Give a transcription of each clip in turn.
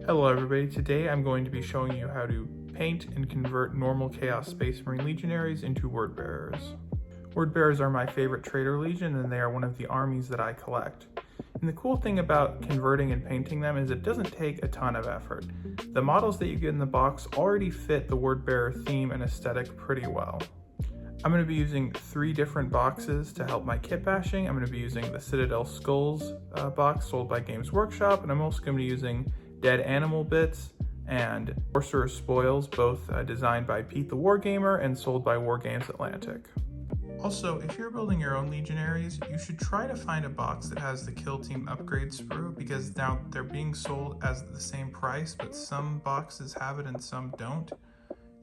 Hello everybody, today I'm going to be showing you how to paint and convert normal Chaos Space Marine Legionaries into Word Bearers. Word Bearers are my favorite Trader Legion and they are one of the armies that I collect. And the cool thing about converting and painting them is it doesn't take a ton of effort. The models that you get in the box already fit the Word Bearer theme and aesthetic pretty well. I'm going to be using 3 different boxes to help my kit bashing. I'm going to be using the Citadel Skulls box sold by Games Workshop, and I'm also going to be using Dead Animal Bits and Sorcerer's Spoils, both designed by Pete the Wargamer and sold by Wargames Atlantic. Also, if you're building your own Legionaries, you should try to find a box that has the Kill Team upgrade sprue, because now they're being sold as the same price, but some boxes have it and some don't.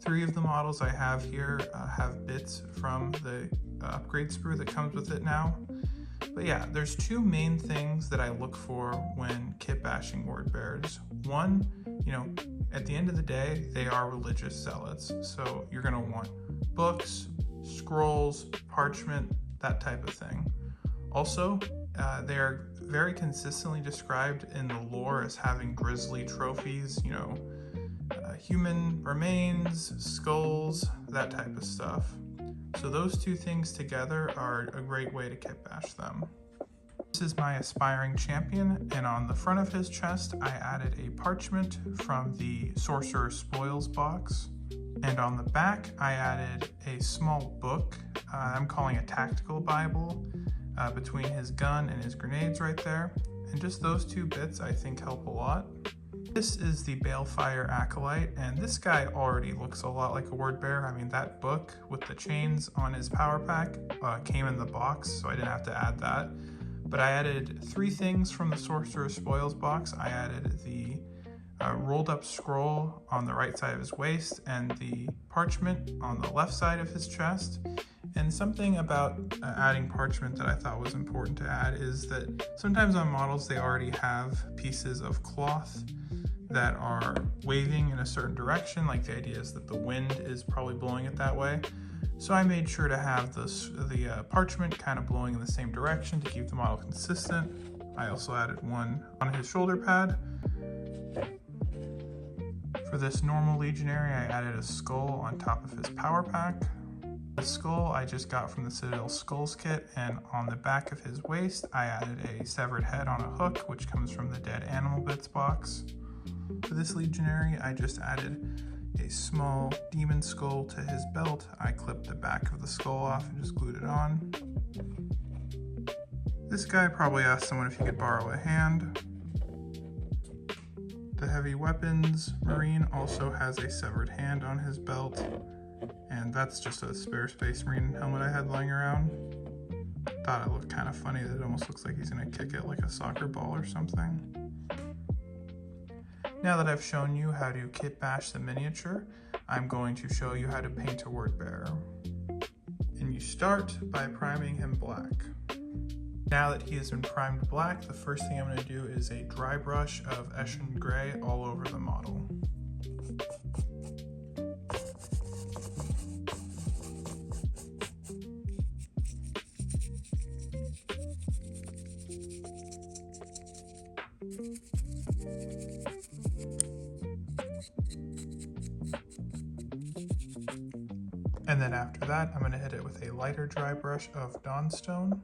3 of the models I have here have bits from the upgrade sprue that comes with it now. But yeah, there's 2 main things that I look for when kit bashing Word Bearers. One, at the end of the day, they are religious zealots. So you're gonna want books, scrolls, parchment, that type of thing. Also, they are very consistently described in the lore as having grisly trophies, human remains, skulls, that type of stuff. So those 2 things together are a great way to kit bash them. This is my aspiring champion, and on the front of his chest I added a parchment from the Sorcerer's Spoils box. And on the back I added a small book, I'm calling a tactical Bible, between his gun and his grenades right there. And just those 2 bits I think help a lot. This is the Balefire Acolyte, and this guy already looks a lot like a Word Bearer. I mean, that book with the chains on his power pack came in the box, so I didn't have to add that. But I added 3 things from the Sorcerer's Spoils box. I added the rolled up scroll on the right side of his waist and the parchment on the left side of his chest. And something about adding parchment that I thought was important to add is that sometimes on models they already have pieces of cloth that are waving in a certain direction, like the idea is that the wind is probably blowing it that way. So I made sure to have the parchment kind of blowing in the same direction to keep the model consistent. I also added one on his shoulder pad. For this normal Legionary, I added a skull on top of his power pack. The skull I just got from the Citadel Skulls kit, and on the back of his waist I added a severed head on a hook, which comes from the Dead Animal Bits box. For this Legionary, I just added a small demon skull to his belt. I clipped the back of the skull off and just glued it on. This guy probably asked someone if he could borrow a hand. The Heavy Weapons Marine also has a severed hand on his belt, and that's just a spare Space Marine helmet I had lying around. Thought it looked kind of funny that it almost looks like he's gonna kick it like a soccer ball or something. Now that I've shown you how to kit bash the miniature, I'm going to show you how to paint a Word Bearer. And you start by priming him black. Now that he has been primed black, the first thing I'm going to do is a dry brush of Eshin Gray all over the model. And then after that, I'm going to hit it with a lighter dry brush of Dawnstone.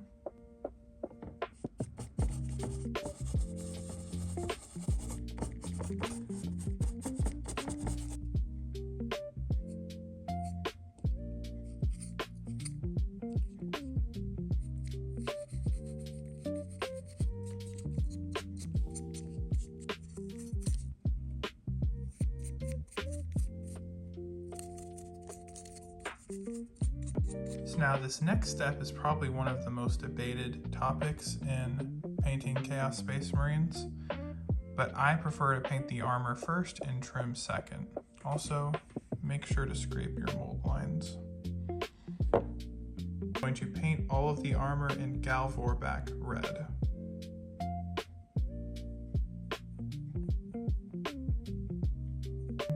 So now this next step is probably one of the most debated topics in painting Chaos Space Marines, but I prefer to paint the armor first and trim second. Also, make sure to scrape your mold lines. I'm going to paint all of the armor in Galvorback red.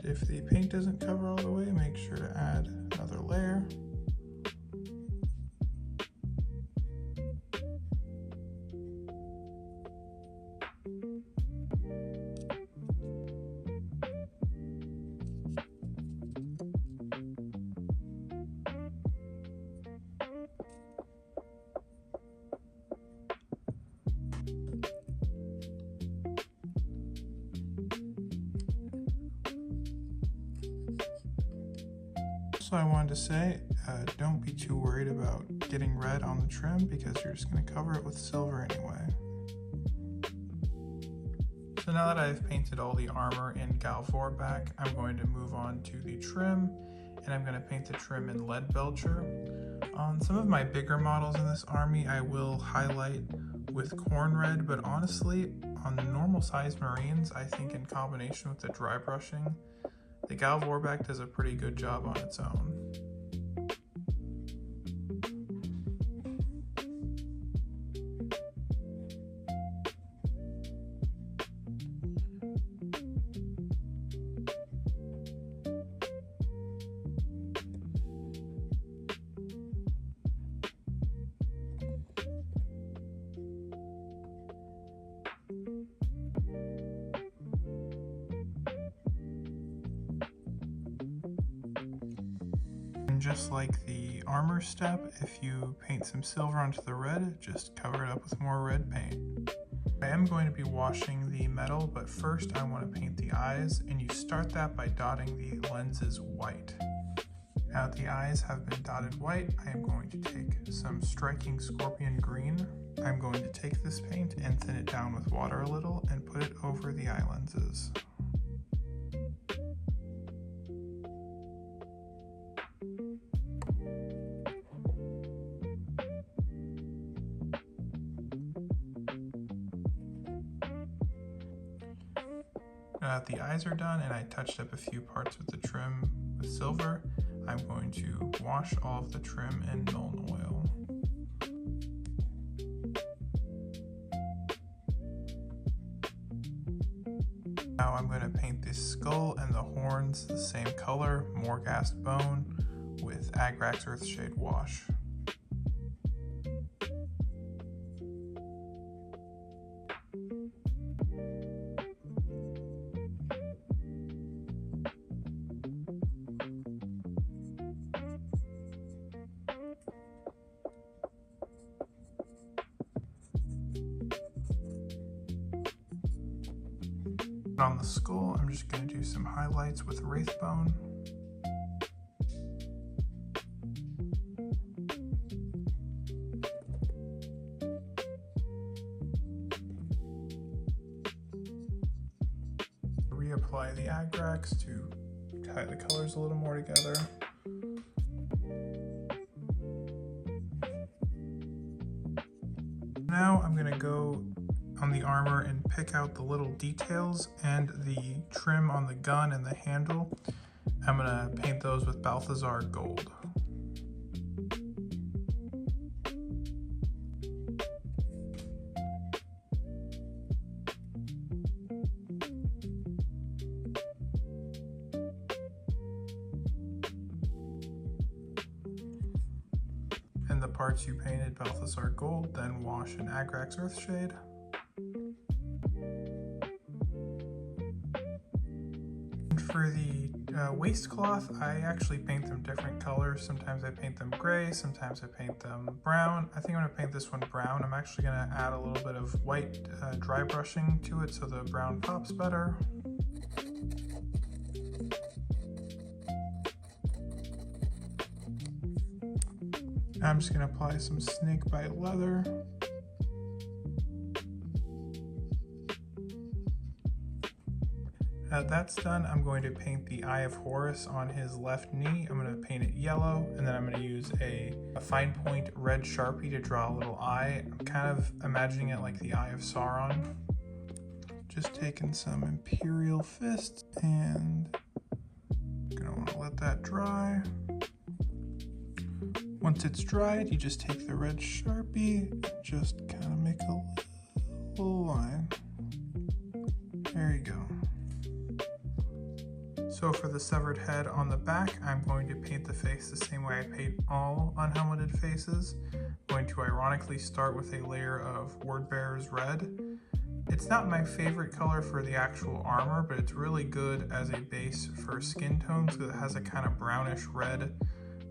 If the paint doesn't cover all the way, make sure to add another layer. Also, I wanted to say, don't be too worried about getting red on the trim because you're just going to cover it with silver anyway. So now that I've painted all the armor in Galvor back, I'm going to move on to the trim, and I'm going to paint the trim in Lead Belcher. On some of my bigger models in this army, I will highlight with corn red, but honestly, on the normal sized Marines, I think in combination with the dry brushing, the Galvorback does a pretty good job on its own. And just like the armor step, if you paint some silver onto the red, just cover it up with more red paint. I am going to be washing the metal, but first I want to paint the eyes, and you start that by dotting the lenses white. Now that the eyes have been dotted white, I am going to take some striking scorpion green. I'm going to take this paint and thin it down with water a little and put it over the eye lenses. Now that the eyes are done and I touched up a few parts with the trim with silver, I'm going to wash all of the trim in Nuln Oil. Now I'm going to paint the skull and the horns the same color, Morghast Bone, with Agrax Earthshade Wash. On the skull, I'm just going to do some highlights with Wraithbone. Reapply the Agrax to tie the colors a little more together. Now I'm going to go on the armor and pick out the little details and the trim on the gun and the handle. I'm going to paint those with Balthazar Gold. And the parts you painted Balthazar Gold, then wash in Agrax Earthshade. For the waistcloth, I actually paint them different colors. Sometimes I paint them gray, sometimes I paint them brown. I think I'm going to paint this one brown. I'm actually going to add a little bit of white dry brushing to it so the brown pops better. I'm just going to apply some snakebite leather. That's done. I'm going to paint the Eye of Horus on his left knee. I'm going to paint it yellow, and then I'm going to use a fine point red Sharpie to draw a little eye. I'm kind of imagining it like the Eye of Sauron. Just taking some Imperial Fist, and I'm going to want to let that dry. Once it's dried, you just take the red Sharpie and just kind of make a little line. There you go. So for the severed head on the back, I'm going to paint the face the same way I paint all unhelmeted faces. I'm going to ironically start with a layer of Wordbearer's Red. It's not my favorite color for the actual armor, but it's really good as a base for skin tones because it has a kind of brownish red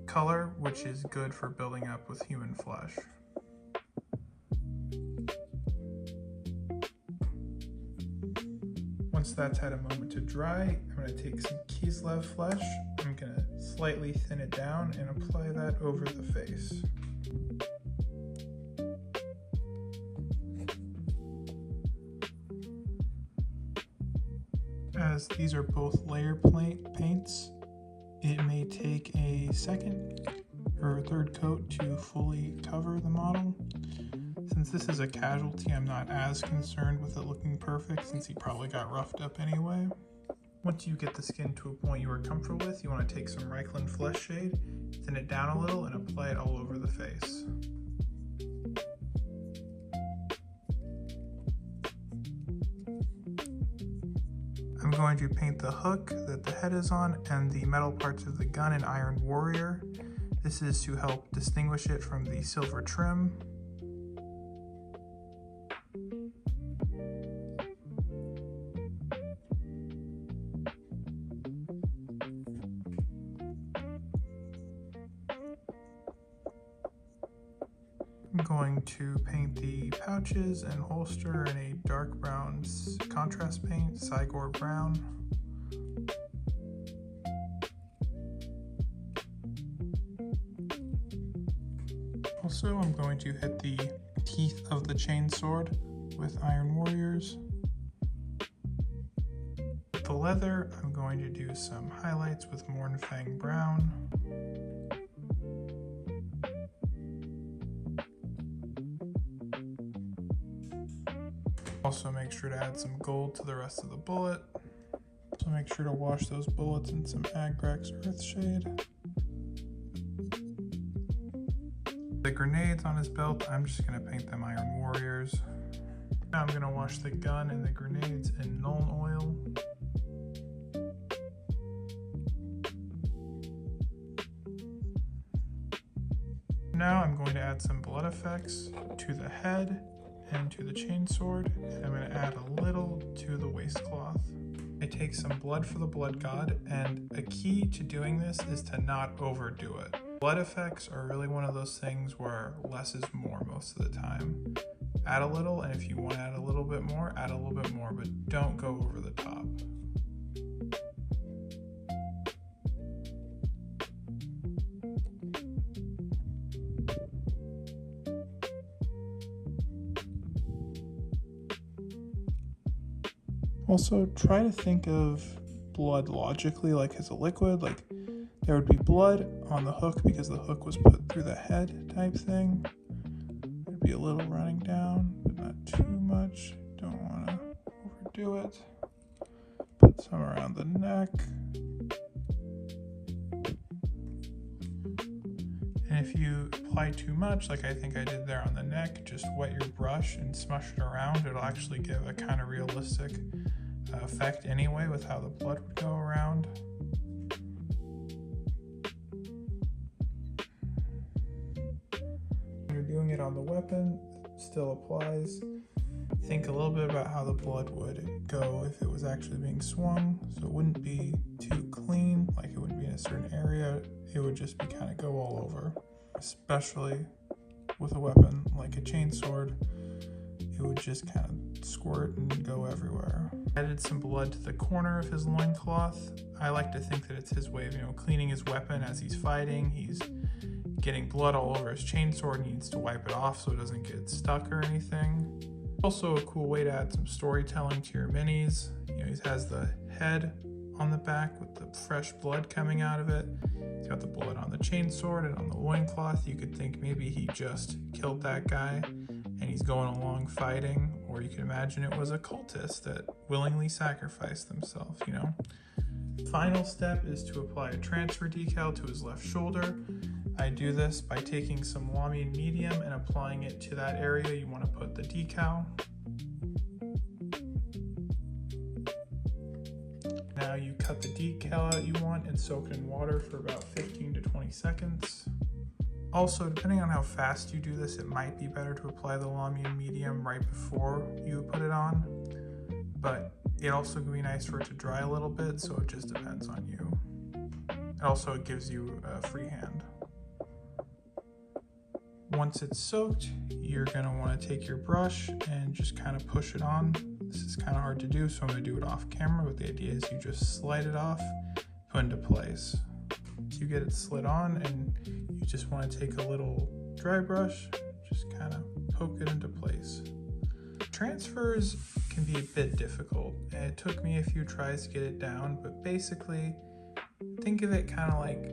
color, which is good for building up with human flesh. Once that's had a moment to dry, I'm going to take some Kislev flesh. I'm I'm going to slightly thin it down and apply that over the face. As these are both layer paints, it may take a second or a third coat to fully cover the model. Since this is a casualty, I'm not as concerned with it looking perfect since he probably got roughed up anyway. Once you get the skin to a point you are comfortable with, you want to take some Reikland Flesh Shade, thin it down a little, and apply it all over the face. I'm going to paint the hook that the head is on and the metal parts of the gun in Iron Warrior. This is to help distinguish it from the silver trim. I'm going to paint the pouches and holster in a dark brown contrast paint, Cygor Brown. Also, I'm going to hit the teeth of the chainsword with Iron Warriors. With the leather, I'm going to do some highlights with Mornfang Brown. Also make sure to add some gold to the rest of the bullet. So make sure to wash those bullets in some Agrax Earthshade. The grenades on his belt, I'm just going to paint them Iron Warriors. Now I'm going to wash the gun and the grenades in Nuln Oil. Now I'm going to add some blood effects to the head and to the chainsword, and I'm going to add a little to the waistcloth. I take some blood for the blood god, and a key to doing this is to not overdo it. Blood effects are really one of those things where less is more most of the time. Add a little, and if you want to add a little bit more, add a little bit more, but don't go over the top. Also, try to think of blood logically, like as a liquid. Like there would be blood on the hook because the hook was put through the head type thing. There'd be a little running down, but not too much. Don't want to overdo it. Put some around the neck. And if you apply too much, like I think I did there on the neck, just wet your brush and smush it around. It'll actually give a kind of realistic effect anyway with how the blood would go around. When you're doing it on the weapon, it still applies. Think a little bit about how the blood would go if it was actually being swung, so it wouldn't be too clean, like it wouldn't be in a certain area. It would just be kind of go all over, especially with a weapon like a chainsword. It would just kind of squirt and go everywhere. Added some blood to the corner of his loincloth. I like to think that it's his way of, cleaning his weapon as he's fighting. He's getting blood all over his chainsword. He needs to wipe it off so it doesn't get stuck or anything. Also a cool way to add some storytelling to your minis. He has the head on the back with the fresh blood coming out of it. He's got the blood on the chainsword and on the loincloth. You could think maybe he just killed that guy and he's going along fighting, or you could imagine it was a cultist that willingly sacrificed themselves, Final step is to apply a transfer decal to his left shoulder. I do this by taking some Lamian medium and applying it to that area you want to put the decal. Now you cut the decal out you want and soak it in water for about 15 to 20 seconds. Also, depending on how fast you do this, it might be better to apply the Lamian medium right before you put it on, but it also can be nice for it to dry a little bit, so it just depends on you. Also, it gives you a free hand. Once it's soaked, you're going to want to take your brush and just kind of push it on. This is kind of hard to do, so I'm going to do it off camera, but the idea is you just slide it off, put into place. you get it slid on, and you just want to take a little dry brush, just kind of poke it into place. Transfers can be a bit difficult, and it took me a few tries to get it down, but basically think of it kind of like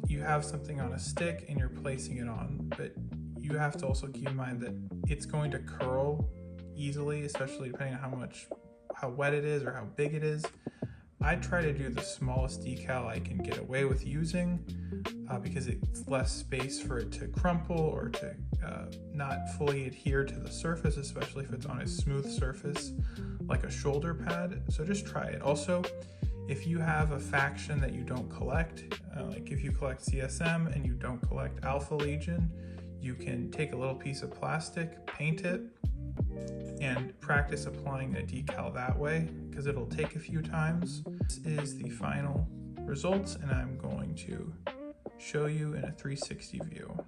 you have something on a stick and you're placing it on, but you have to also keep in mind that it's going to curl easily, especially depending on how wet it is or how big it is. I try to do the smallest decal I can get away with using because it's less space for it to crumple or to not fully adhere to the surface, especially if it's on a smooth surface like a shoulder pad. So just try it. Also, if you have a faction that you don't collect, like if you collect CSM and you don't collect Alpha Legion, you can take a little piece of plastic, paint it, and practice applying a decal that way, because it'll take a few times. This is the final results, and I'm going to show you in a 360 view.